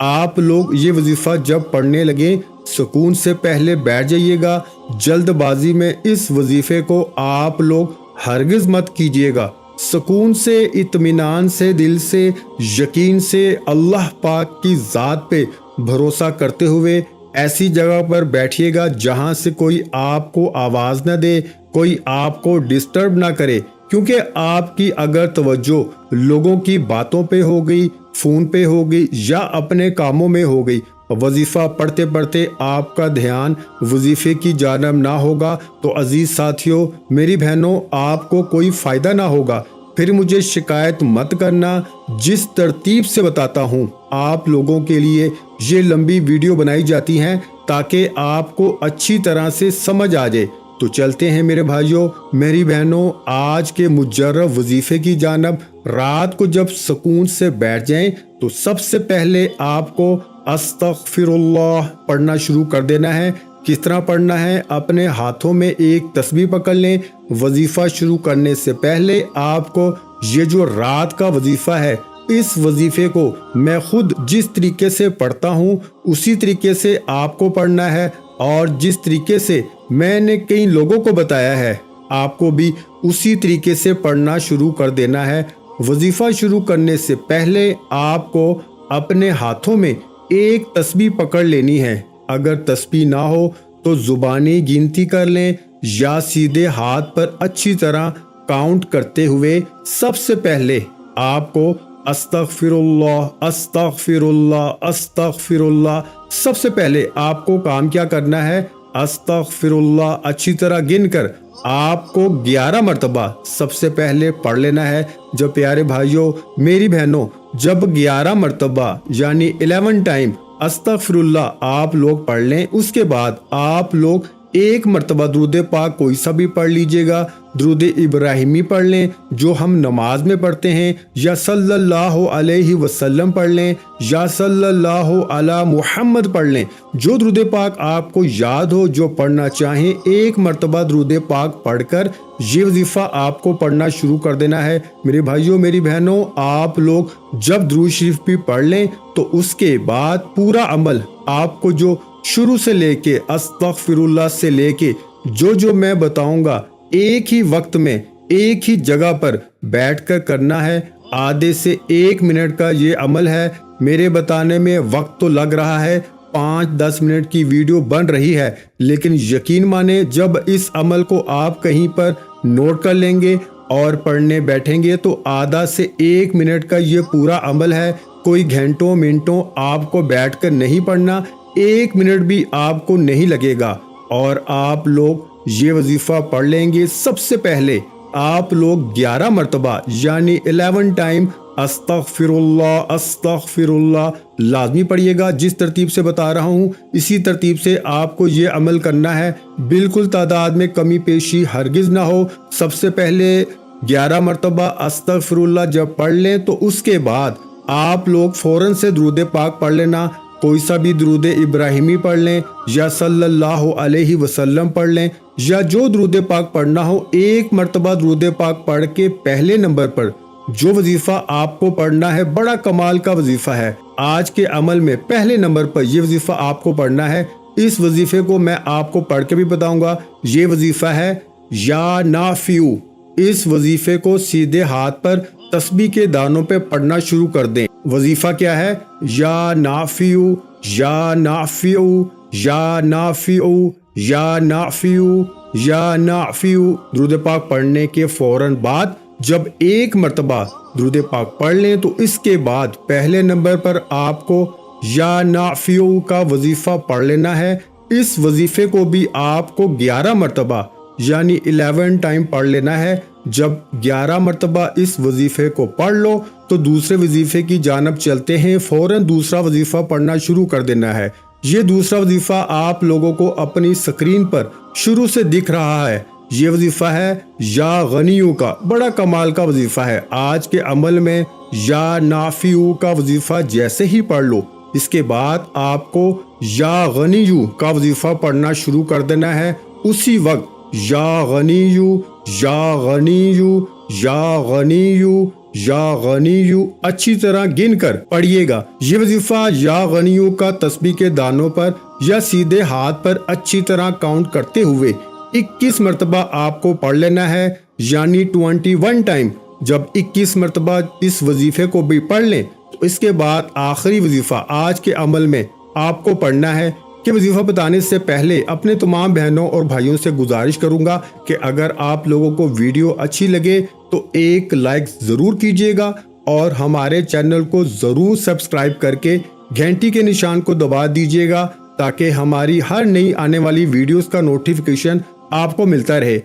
آپ لوگ یہ وظیفہ جب پڑھنے لگیں سکون سے پہلے بیٹھ جائیے گا، جلد بازی میں اس وظیفے کو آپ لوگ ہرگز مت کیجیے گا۔ سکون سے، اطمینان سے، دل سے، یقین سے، اللہ پاک کی ذات پہ بھروسہ کرتے ہوئے ایسی جگہ پر بیٹھیے گا جہاں سے کوئی آپ کو آواز نہ دے، کوئی آپ کو ڈسٹرب نہ کرے، کیونکہ آپ کی اگر توجہ لوگوں کی باتوں پہ ہو گئی، فون پہ ہو گئی یا اپنے کاموں میں ہو گئی، وظیفہ پڑھتے پڑھتے آپ کا دھیان وظیفے کی جانب نہ ہوگا تو عزیز ساتھیوں، میری بہنوں، آپ کو کوئی فائدہ نہ ہوگا۔ پھر مجھے شکایت مت کرنا۔ جس ترتیب سے بتاتا ہوں آپ لوگوں کے لیے یہ لمبی ویڈیو بنائی جاتی ہیں تاکہ آپ کو اچھی طرح سے سمجھ آ جائے۔ تو چلتے ہیں میرے بھائیوں، میری بہنوں، آج کے مجرب وظیفے کی جانب۔ رات کو جب سکون سے بیٹھ جائیں تو سب سے پہلے آپ کو استغفر اللہ پڑھنا شروع کر دینا ہے۔ کس طرح پڑھنا ہے؟ اپنے ہاتھوں میں ایک تسبیح پکڑ لیں۔ وظیفہ شروع کرنے سے پہلے آپ کو یہ جو رات کا وظیفہ ہے، اس وظیفے کو میں خود جس طریقے سے پڑھتا ہوں اسی طریقے سے آپ کو پڑھنا ہے، اور جس طریقے سے میں نے کئی لوگوں کو بتایا ہے آپ کو بھی اسی طریقے سے پڑھنا شروع کر دینا ہے۔ وظیفہ شروع کرنے سے پہلے آپ کو اپنے ہاتھوں میں ایک تسبیح پکڑ لینی ہے۔ اگر تسبیح نہ ہو تو زبانی گنتی کر لیں یا سیدھے ہاتھ پر اچھی طرح کاؤنٹ کرتے ہوئے سب سے پہلے آپ کو استغفر اللہ، استغفر اللہ، استغفر اللہ، سب سے پہلے آپ کو کام کیا کرنا ہے؟ استغفر اللہ اچھی طرح گن کر آپ کو 11 مرتبہ سب سے پہلے پڑھ لینا ہے۔ جو پیارے بھائیوں، میری بہنوں، جب 11 مرتبہ یعنی 11 ٹائم استغفر اللہ آپ لوگ پڑھ لیں، اس کے بعد آپ لوگ ایک مرتبہ درود پاک کوئی سا بھی پڑھ لیجئے گا۔ درود ابراہیمی پڑھ لیں جو ہم نماز میں پڑھتے ہیں، یا صلی اللہ علیہ وسلم پڑھ لیں، یا صلی اللہ علی محمد پڑھ لیں۔ جو درود پاک آپ کو یاد ہو، جو پڑھنا چاہیں، ایک مرتبہ درود پاک پڑھ کر یہ وظیفہ آپ کو پڑھنا شروع کر دینا ہے۔ میرے بھائیوں، میری بہنوں، آپ لوگ جب درود شریف بھی پڑھ لیں تو اس کے بعد پورا عمل آپ کو جو شروع سے لے کے استغفر اللہ سے لے کے جو میں بتاؤں گا ایک ہی وقت میں ایک ہی جگہ پر بیٹھ کر کرنا ہے۔ آدھے سے 1 منٹ کا یہ عمل ہے۔ میرے بتانے میں وقت تو لگ رہا ہے، 5-10 منٹ کی ویڈیو بن رہی ہے، لیکن یقین مانے جب اس عمل کو آپ کہیں پر نوٹ کر لیں گے اور پڑھنے بیٹھیں گے تو آدھا سے 1 منٹ کا یہ پورا عمل ہے۔ کوئی گھنٹوں منٹوں آپ کو بیٹھ کر نہیں پڑھنا، 1 منٹ بھی آپ کو نہیں لگے گا، اور آپ لوگ یہ وظیفہ پڑھ لیں گے۔ سب سے پہلے آپ لوگ 11 مرتبہ یعنی 11 ٹائم استغفر اللہ، استغفر اللہ لازمی پڑھیے گا۔ جس ترتیب سے بتا رہا ہوں اسی ترتیب سے آپ کو یہ عمل کرنا ہے، بالکل تعداد میں کمی پیشی ہرگز نہ ہو۔ سب سے پہلے 11 مرتبہ استغفر اللہ جب پڑھ لیں تو اس کے بعد آپ لوگ فوراً سے درود پاک پڑھ لینا۔ کوئی سا بھی درود ابراہیمی پڑھ لیں، یا صلی اللہ علیہ وسلم پڑھ لیں، یا جو درود پاک پڑھنا ہو۔ ایک مرتبہ درود پاک پڑھ کے پہلے نمبر پر جو وظیفہ آپ کو پڑھنا ہے، بڑا کمال کا وظیفہ ہے۔ آج کے عمل میں پہلے نمبر پر یہ وظیفہ آپ کو پڑھنا ہے۔ اس وظیفے کو میں آپ کو پڑھ کے بھی بتاؤں گا۔ یہ وظیفہ ہے یا نافیو۔ اس وظیفے کو سیدھے ہاتھ پر تسبیح کے دانوں پہ پڑھنا شروع کر دیں۔ وظیفہ کیا ہے؟ یا نافیو، یا نافیو، یا نافیو، یا نافیو، یا نافیو۔ درود پاک پڑھنے کے فوراً بعد جب 1 مرتبہ درود پاک پڑھ لیں تو اس کے بعد پہلے نمبر پر آپ کو یا نافیو کا وظیفہ پڑھ لینا ہے۔ اس وظیفے کو بھی آپ کو 11 مرتبہ یعنی 11 ٹائم پڑھ لینا ہے۔ جب 11 مرتبہ اس وظیفے کو پڑھ لو تو دوسرے وظیفے کی جانب چلتے ہیں۔ فوراً دوسرا وظیفہ پڑھنا شروع کر دینا ہے۔ یہ دوسرا وظیفہ آپ لوگوں کو اپنی سکرین پر شروع سے دکھ رہا ہے۔ یہ وظیفہ ہے یا غنیو کا، بڑا کمال کا وظیفہ ہے۔ آج کے عمل میں یا نافیو کا وظیفہ جیسے ہی پڑھ لو، اس کے بعد آپ کو یا غنیو کا وظیفہ پڑھنا شروع کر دینا ہے۔ اسی وقت یا غنیو، یا غنیو، یا غنیو، یا غنیو اچھی طرح گن کر پڑھیے گا۔ یہ وظیفہ یا غنیو کا تسبیح کے دانوں پر یا سیدھے ہاتھ پر اچھی طرح کاؤنٹ کرتے ہوئے 21 مرتبہ آپ کو پڑھ لینا ہے، یعنی 21 ٹائم۔ جب 21 مرتبہ اس وظیفے کو بھی پڑھ لیں تو اس کے بعد آخری وظیفہ آج کے عمل میں آپ کو پڑھنا ہے کہ وظیفہ بتانے سے پہلے اپنے تمام بہنوں اور بھائیوں سے گزارش کروں گا کہ اگر آپ لوگوں کو ویڈیو اچھی لگے تو ایک لائک ضرور کیجیے گا اور ہمارے چینل کو ضرور سبسکرائب کر کے گھنٹی کے نشان کو دبا دیجیے گا تاکہ ہماری ہر نئی آنے والی ویڈیوز کا نوٹیفیکیشن آپ کو ملتا رہے۔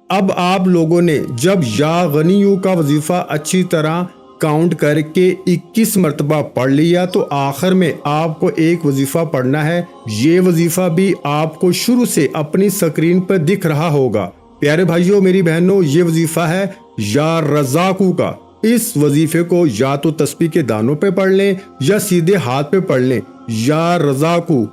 اب آپ لوگوں نے جب یا غنیو کا وظیفہ اچھی طرح کاؤنٹ کر کے 21 مرتبہ پڑھ لیا تو آخر میں آپ کو ایک وظیفہ پڑھنا ہے۔ یہ وظیفہ بھی آپ کو شروع سے اپنی سکرین پر دکھ رہا ہوگا۔ پیارے بھائیوں میری بہنوں، یہ وظیفہ ہے یا رزاقو کا۔ اس وظیفے کو یا تو تسبیح کے دانوں پہ پڑھ لیں یا سیدھے ہاتھ پہ پڑھ لیں، یا رزاقو۔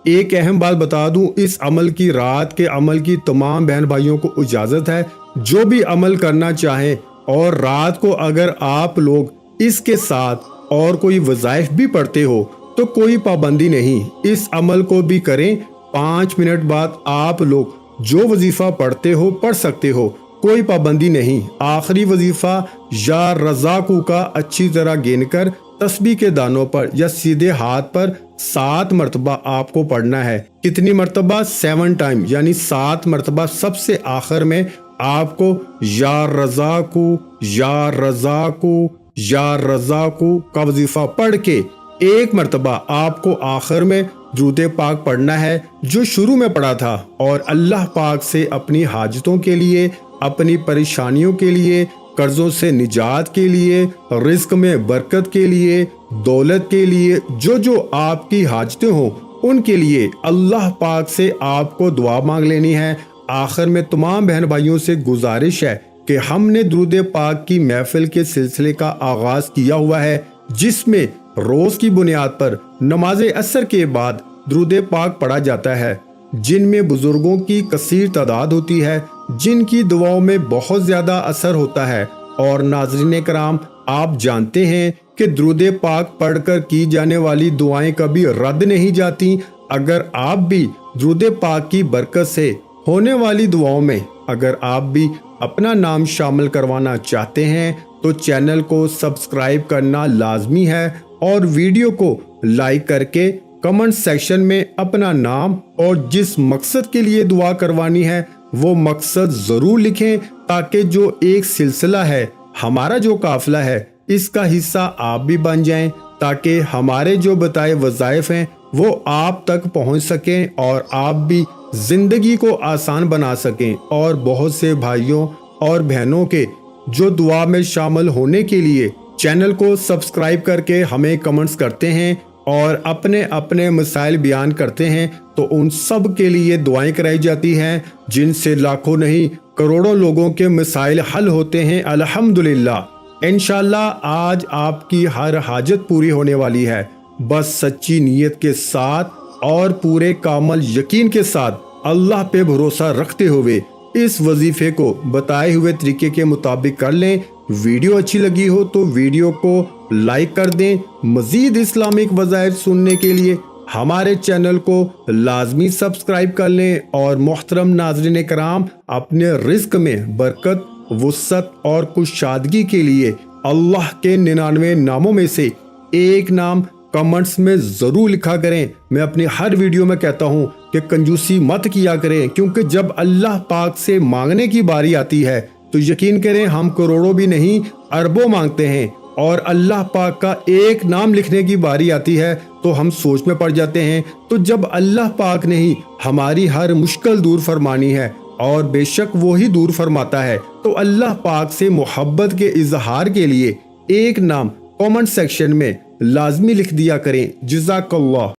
ایک اہم بات بتا دوں، اس عمل کی رات کے عمل کی تمام بہن بھائیوں کو اجازت ہے، جو بھی عمل کرنا چاہیں، اور رات کو اگر آپ لوگ اس کے ساتھ اور کوئی وظائف بھی پڑھتے ہو تو کوئی پابندی نہیں، اس عمل کو بھی کریں۔ 5 منٹ بعد آپ لوگ جو وظیفہ پڑھتے ہو پڑھ سکتے ہو، کوئی پابندی نہیں۔ آخری وظیفہ یا رزاقو کا اچھی طرح گن کر تسبیح کے دانوں پر یا سیدھے ہاتھ پر 7 مرتبہ آپ کو پڑھنا ہے۔ کتنی مرتبہ؟ 7 ٹائم، یعنی 7 مرتبہ سب سے آخر میں آپ کو یا رزاقو یا رزاقو یا رزاقو کا وظیفہ پڑھ کے 1 مرتبہ آپ کو آخر میں درود پاک پڑھنا ہے جو شروع میں پڑھا تھا، اور اللہ پاک سے اپنی حاجتوں کے لیے، اپنی پریشانیوں کے لیے، قرضوں سے نجات کے لیے، رزق میں برکت کے لیے، دولت کے لیے، جو آپ کی حاجتیں ہوں ان کے لیے اللہ پاک سے آپ کو دعا مانگ لینی ہے۔ آخر میں تمام بہن بھائیوں سے گزارش ہے کہ ہم نے درود پاک کی محفل کے سلسلے کا آغاز کیا ہوا ہے، جس میں روز کی بنیاد پر نماز عصر کے بعد درود پاک پڑھا جاتا ہے، جن میں بزرگوں کی کثیر تعداد ہوتی ہے، جن کی دعاؤں میں بہت زیادہ اثر ہوتا ہے۔ اور ناظرین کرام، آپ جانتے ہیں کہ درود پاک پڑھ کر کی جانے والی دعائیں کبھی رد نہیں جاتی۔ اگر آپ بھی درود پاک کی برکت سے ہونے والی دعاؤں میں اگر آپ بھی اپنا نام شامل کروانا چاہتے ہیں تو چینل کو سبسکرائب کرنا لازمی ہے، اور ویڈیو کو لائک کر کے کمنٹ سیکشن میں اپنا نام اور جس مقصد کے لیے دعا کروانی ہے وہ مقصد ضرور لکھیں، تاکہ جو ایک سلسلہ ہے، ہمارا جو قافلہ ہے، اس کا حصہ آپ بھی بن جائیں، تاکہ ہمارے جو بتائے وظائف ہیں وہ آپ تک پہنچ سکیں اور آپ بھی زندگی کو آسان بنا سکیں۔ اور بہت سے بھائیوں اور بہنوں کے جو دعا میں شامل ہونے کے لیے چینل کو سبسکرائب کر کے ہمیں کمنٹس کرتے ہیں اور اپنے اپنے مسائل بیان کرتے ہیں، تو ان سب کے لیے دعائیں کرائی جاتی ہیں، جن سے لاکھوں نہیں کروڑوں لوگوں کے مسائل حل ہوتے ہیں الحمدللہ۔ انشاءاللہ آج آپ کی ہر حاجت پوری ہونے والی ہے، بس سچی نیت کے ساتھ اور پورے کامل یقین کے ساتھ اللہ پہ بھروسہ رکھتے ہوئے اس وظیفے کو بتائے ہوئے طریقے کے مطابق کر لیں۔ ویڈیو اچھی لگی ہو تو ویڈیو کو لائک کر دیں۔ مزید اسلامک وظائف سننے کے لیے ہمارے چینل کو لازمی سبسکرائب کر لیں، اور محترم ناظرین کرام، اپنے رزق میں برکت، وسعت اور کشادگی کے لیے اللہ کے 99 ناموں میں سے ایک نام کمنٹس میں ضرور لکھا کریں۔ میں اپنی ہر ویڈیو میں کہتا ہوں کہ کنجوسی مت کیا کریں، کیونکہ جب اللہ پاک سے مانگنے کی باری آتی ہے تو یقین کریں ہم کروڑوں بھی نہیں اربوں مانگتے ہیں، اور اللہ پاک کا ایک نام لکھنے کی باری آتی ہے تو ہم سوچ میں پڑ جاتے ہیں۔ تو جب اللہ پاک نے ہی ہماری ہر مشکل دور فرمانی ہے، اور بے شک وہی دور فرماتا ہے، تو اللہ پاک سے محبت کے اظہار کے لیے ایک نام کامنٹ سیکشن میں لازمی لکھ دیا کریں۔ جزاک اللہ۔